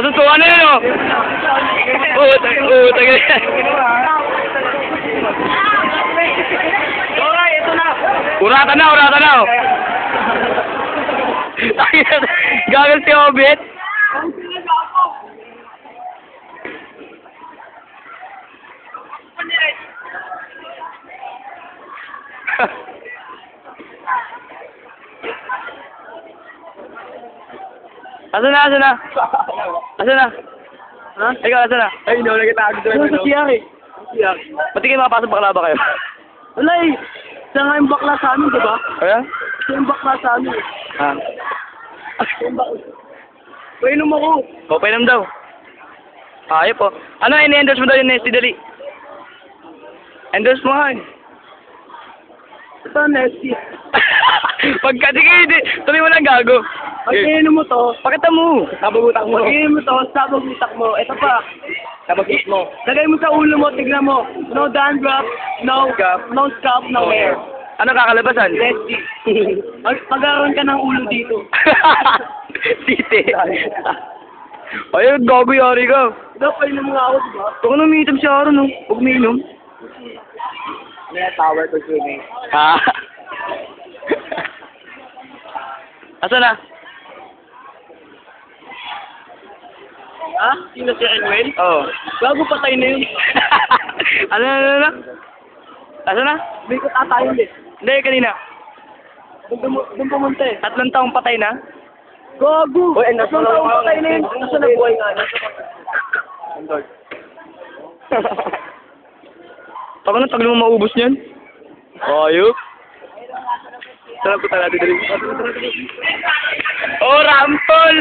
susuka na yun, oh. Tagal yan. Okay, ito na. Uratan na, oh. Gagal si Obit. Asan na? Ha? Ikaw, asan na? Ay, no, nagkatago doon. Ano sa CR eh? Pati kayo makapasok bakla ba kayo? Wala eh. Siya nga yung bakla sa amin, di ba? Kaya? Siya yung bakla sa amin. Ha? Painom ako. O, painom daw. Ayop po. Ano, ini-endorse mo daw yung Nesty Dali? Endorse mo nga eh. Ito, Nesty. Pagkatigil, tuloy mo lang gago. Pag iinom mo to, Pakita mo. sabagutak mo. Pag iinom mo to, sabagutak mo. Ito pa. Sabagot mo. Lagay mo sa ulo mo, tignan mo. No dandruff, no scalp, no hair. Ano kakalabasan? Nesty. Pag-aaron ka ng ulo dito. Tite. Ayun, gago yari ka. Ito, painom nga ako, di ba? Huwag ka umiinom siya araw, no? Huwag umiinom. May tower to swimming. Ha? Asa na? Ha? Sino si Enwell? Oo. Bago patay na yun. Ano? Asa na? May katatayin din. Hindi, kanina. Doon pumunta eh. 3 taong patay na? Gago! Uy, nasa Tatlong taong patay na yun. Nasa nabuhay nga. Pag ano, tagli mo maubos niyan? Ayop. Sarap ko talaga dito. Oh, rampol!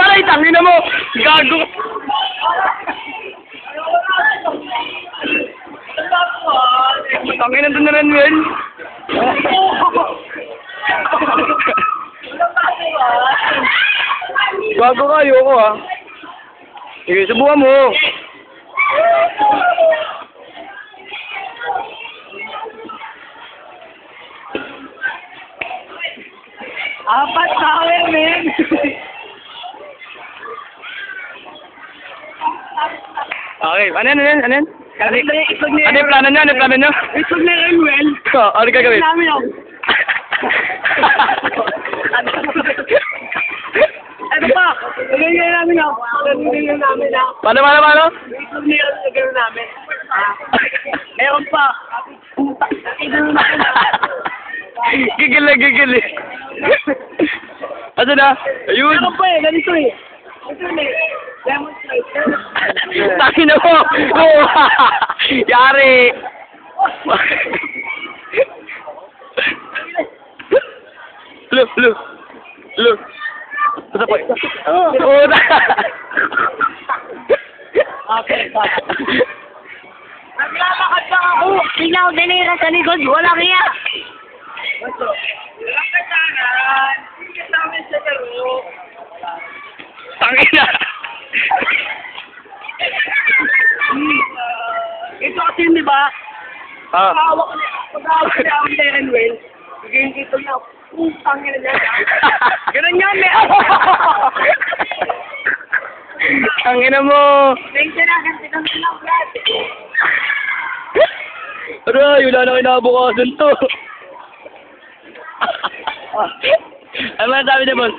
Aray, tangin na mo! Gago! Tangin na doon na rin, Will. Gago ka, ayoko ha. Sige, subukan mo. Apat tower, man! Okay, ano yan? Ano Itlog ni yung plano nyo? Itlog ni Enwell. Ano gagawin? Namin ako. Ano pa? Ganyan namin ako. Ganyan namin ako. Paano? Itlog ni Enwell namin. Meron pa. Puta. Gigil eh. Asa na? Ayun. Meron pa eh. Ganito eh. Ito eh. Demonstrate. Takin na mo! Oh, yari! Look. Basta po. Oh, Okay, naglalakad lang ako. Tingnan ko dinira sa likod. Walang iya. Walang kasanan. Hindi kasama sa laro. tangin na! Ito kasi di ba? Ah. Pag-awak niya ako sa Enwell. Bigyan dito niya. Tangin na niya. Ganun niya, may Tangin na mo! Thank you na. Kasi kami lang lahat. Aray, wala na kinabukasan to. Ano man sabi niya, boss?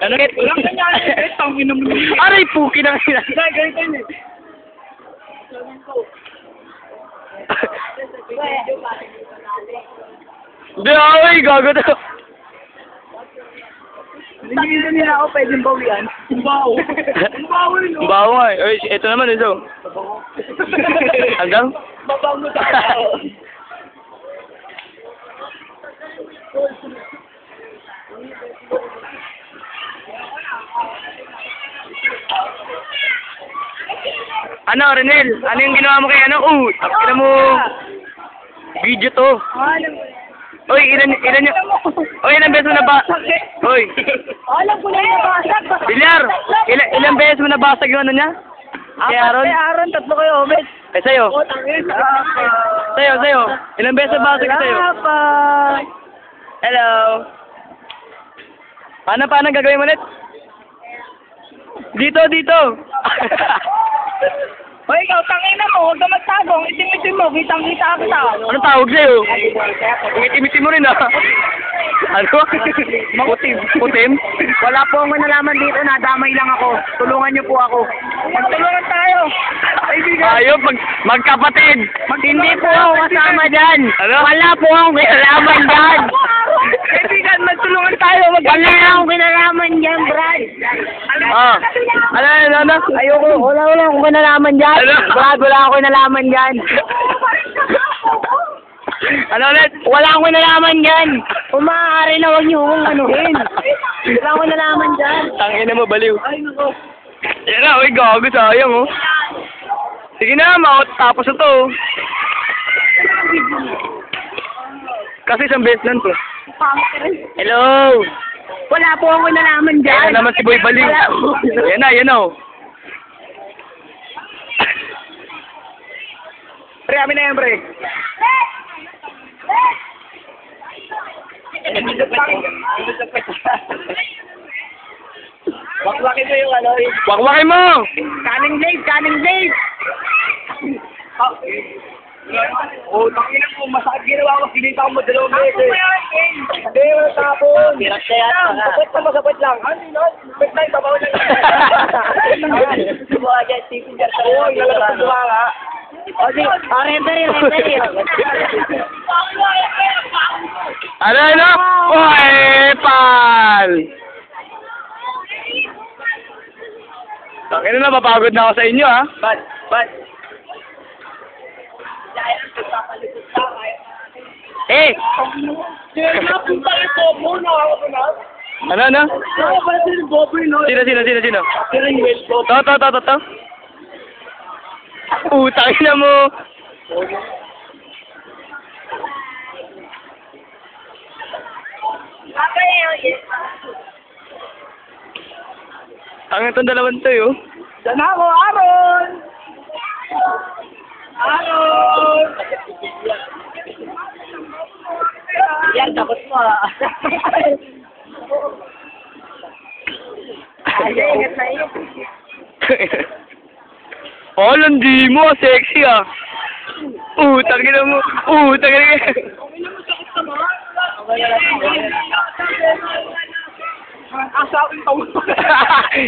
Ano? Walang kanya. Tangin na mo. Aray, puki na kina. Ganito yun eh. Hindi, ay, gago to. Hindi nila ako pwedeng bawian. Bawo. Bawo yun. Bawo nga eh. Ay, ito naman ito. Hanggang? Babango sa ako. Ano, Renel? Ano yung ginawa mo kay ano? Tapos mo. Video to. Oy, ilan yung... Oy, ilang beses mo Oy. Alam ko na yung nabasag. Bilyar! Ilang beses mo nabasag yung ano niya? Kay Aaron? Kay Aaron, 3 kayo, Obed. Eh, sa'yo. Oh, tangin. Sa'yo. Ilang beses ba ako sa'yo? Hello. Paano gagawin mo ulit? Dito. Hoy, ikaw, tangin na mo. Huwag ka magtagong. Itim-itim mo. Kitang-kita kita. Anong tawag sa'yo? Itim-itim mo rin ah. Ano? Putim? Wala po akong nalaman dito. Nadamay lang ako. Tulungan niyo po ako. Magtulungan tayo. Ayaw, magkapatid. Hindi po ako kasama dyan. Ano? Wala po akong kinalaman dyan. Kaibigan, magtulungan tayo. Wala akong kinalaman dyan, Brad. Ah. Ano? Ayoko. Wala akong kinalaman dyan. Ano? Brad, wala akong kinalaman dyan. Ano ulit? Wala akong kinalaman dyan. Kung maaari na huwag niyo akong anuhin. Wala akong kinalaman dyan. Tangina mo, baliw. Ay, nako. Yan na, uy, gago, sayang oh. Sige na, tapos na to. Kasi isang beses lang to. Hello! Wala po akong kinalaman dyan. Yan na naman si Boy Baliw. Wala po. Yan na oh. Pre, amin na yan, pre. Wakwakin mo yung ano, Wakwakin mo! Canning blade! Oh, tangina mo, masakit ginawa ko, sinita ko mo dalawang beses. Hindi, wala tapon. Masapit lang. Masapit lang, babaw lang. Subuha dyan, tipin dyan. Oo, ilalabas sa buha nga. O, di, referee. Ano? Uy, pal! Tangina na, mapagod na ako sa inyo ha. Bad. Eh! Napunta yung bobo, nakakot na. Ano? Nakakot yung bobo, no? Sino? Rinwell, bobo. To. Utang na mo. Ang itong dalawang to yun. Diyan ako, Aaron! Yan, tapos mo ingat na yun. Oh, landi mo. Sexy ah. Utang na mo. Asawin pa mo.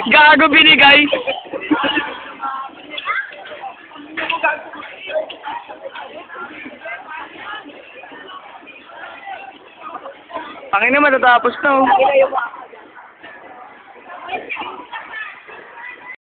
Gago binigay. Ang ina matatapos na oh.